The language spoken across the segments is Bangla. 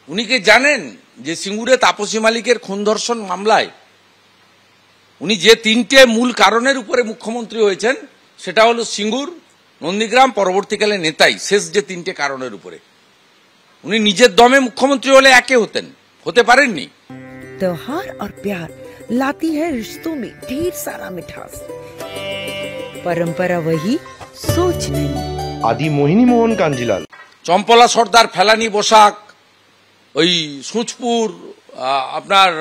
উনি কি জানেন যে সিঙ্গুরে তাপসী মালিকের খুন ধর্ষণ মামলায় উনি যে তিনটে মূল কারণের উপরে মুখ্যমন্ত্রী হয়েছেন সেটা হলো সিঙ্গুর, নন্দীগ্রাম, পরবর্তীকালে নেতাই, শেষ যে তিনটে কারণের উপরে উনি নিজের দমে মুখ্যমন্ত্রী হলে একে হতে পারেননি। त्योहार और प्यार लाती है रिश्तों में ढेर सारा मिठास। परंपरा वही, सोच नहीं। आदि मोहिनी मोहन कांजीलाल, চম্পলা সর্দার, ফেলানি বসাক, ওই সুচপুর, আপনার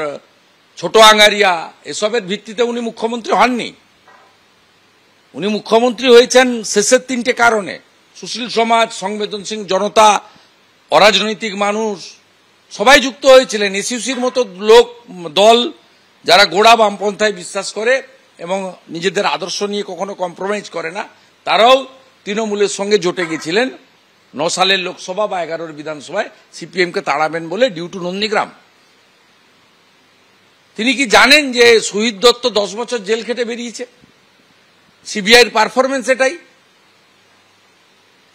ছোট আঙ্গারিয়া, এসবের ভিত্তিতে উনি মুখ্যমন্ত্রী হননি। উনি মুখ্যমন্ত্রী হয়েছেন শেষের তিনটে কারণে। সুশীল সমাজ, সংবেদনশীল জনতা, অরাজনৈতিক মানুষ সবাই যুক্ত হয়েছিলেন। এসইউসির মতো দল যারা গোড়া বামপন্থায় বিশ্বাস করে এবং নিজেদের আদর্শ নিয়ে কখনো কম্প্রোমাইজ করে না, তারাও তৃণমূলের সঙ্গে জোটে গেছিলেন 9 সালের লোকসভা বা 11 বিধানসভায় সিপিএমকে তাড়াবেন বলে, ডিউ টু নন্দীগ্রাম। তিনি কি জানেন যে শহীদ দত্ত 10 বছর জেল খেটে বেরিয়েছে? সিবিআইয়ের পারফরমেন্স এটাই।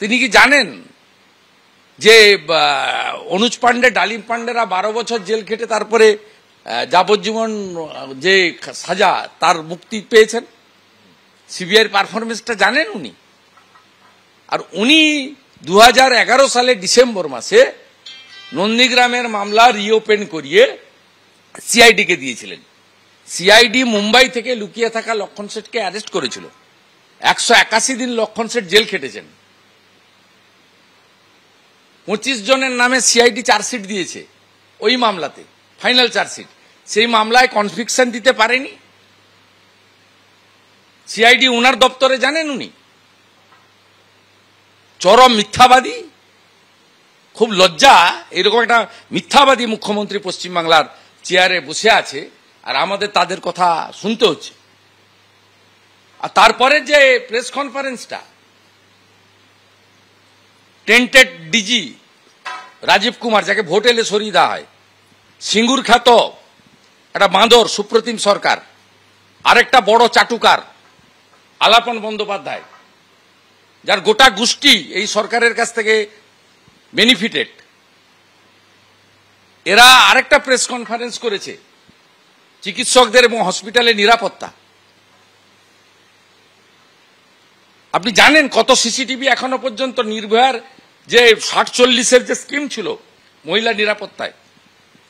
তিনি কি জানেন যে অনুজ পান্ডে, ডালিম পান্ডেরা 12 বছর জেল খেটে তারপরে যাবজ্জীবন যে সাজা তার মুক্তি পেয়েছেন? সিবিআইয়ের পারফরমেন্সটা জানেন উনি। আর উনি 2011 সালে ডিসেম্বর মাসে নন্দীগ্রামের মামলা রিওপেন করিয়ে সিআইডিকে দিয়েছিলেন। সিআইডি মুম্বাই থেকে লুকিয়ে থাকা লক্ষণ শেঠকে অ্যারেস্ট করেছিল। 181 দিন লক্ষণ শেঠ জেল খেটেছেন। 25 জনের নামে সিআইডি চার্জশিট দিয়েছে ওই মামলাতে, ফাইনাল চার্জশিট। সেই মামলায় কনভিকশন দিতে পারেনি সিআইডি। উনার দপ্তরে জানেন উনি চরম মিথ্যাবাদী। খুব লজ্জা, এরকম একটা মিথ্যাবাদী মুখ্যমন্ত্রী পশ্চিমবাংলার চেয়ারে বসে আছে আর আমাদের তাদের কথা শুনতে হচ্ছে। আর তারপরে যে প্রেস কনফারেন্সটা, টেন্টেড ডিজি রাজীব কুমার, যাকে ভোট এলে সরিয়ে দেওয়া হয়, সিঙ্গুর খ্যাত একটা বাঁদর সুপ্রতিম সরকার, আরেকটা বড় চাটুকার আলাপন বন্দ্যোপাধ্যায়, যার গোটা গোষ্ঠী এই সরকারের কাছ থেকে বেনিফিটেড, এরা আরেকটা প্রেস কনফারেন্স করেছে চিকিৎসকদের এবং হসপিটালের নিরাপত্তা। আপনি জানেন কত সিসিটিভি এখনো পর্যন্ত নির্ভয়ার যে 60-40-এর যে স্কিম ছিল মহিলা নিরাপত্তায়,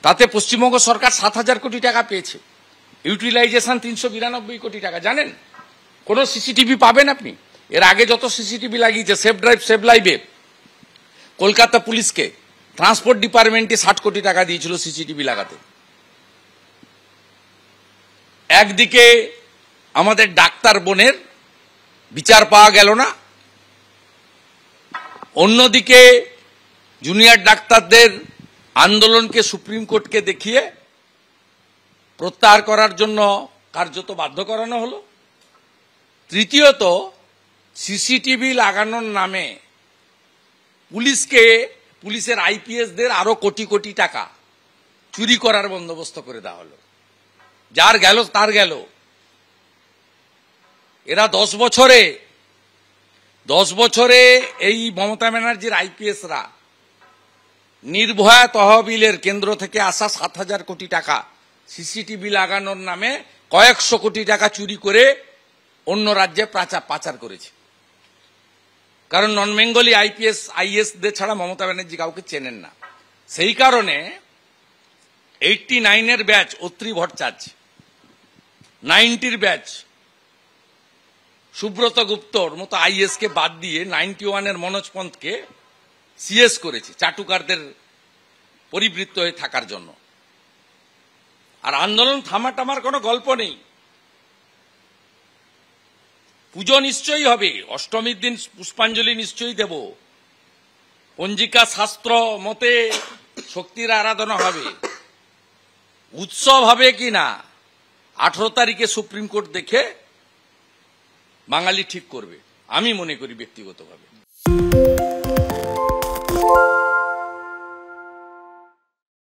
তাতে পশ্চিমবঙ্গ সরকার 7,000 কোটি টাকা পেয়েছে, ইউটিলাইজেশন 392 কোটি টাকা। জানেন কোন সিসিটিভি পাবেন আপনি? এর আগে যত সিসিটিভি লাগিয়েছে, সেফ ড্রাইভ সেভ লাইভে কলকাতা পুলিশকে ট্রান্সপোর্ট ডিপার্টমেন্টে 60 কোটি টাকা দিয়েছিল সিসিটিভি লাগাতে। একদিকে আমাদের ডাক্তার বোনের বিচার পাওয়া গেল না, অন্যদিকে জুনিয়র ডাক্তারদের আন্দোলনকে সুপ্রিম কোর্টকে দেখিয়ে প্রত্যাহার করার জন্য কার্যত বাধ্য করানো হলো। তৃতীয়ত, সিসিটিভি লাগানোর নামে পুলিশের আইপিএসদের আরো কোটি কোটি টাকা চুরি করার বন্দোবস্ত করে দেওয়া হলো। যার গেল তার গেল। এরা 10 বছরে এই মমতা ব্যানার্জির আইপিএসরা নির্ভয়া তহবিলের কেন্দ্র থেকে আসা 7,000 কোটি টাকা সিসিটিভি লাগানোর নামে কয়েকশো কোটি টাকা চুরি করে অন্য রাজ্যে পাচার করেছে। কারণ নন বেঙ্গলি আইএসদের ছাড়া মমতা ব্যানার্জি কাউকে চেনেন না। সেই কারণে 89-এর ব্যাচ অত্রি ভট্টাচার্য, 90-র ব্যাচ সুব্রত গুপ্তর মতো আইএসকে বাদ দিয়ে 91-এর মনোজ পন্থকে সিএস করেছে চাটুকারদের পরিবৃত্ত হয়ে থাকার জন্য। আর আন্দোলন থামাটামার কোনো গল্প নেই। পুজো নিশ্চয়ই হবে, অষ্টমীর দিন পুষ্পাঞ্জলি নিশ্চয়ই দেব, পঞ্জিকা শাস্ত্র মতে শক্তির আরাধনা হবে, উৎসব হবে কিনা 18 তারিখে সুপ্রিম কোর্ট দেখে বাঙালি ঠিক করবে, আমি মনে করি ব্যক্তিগতভাবে।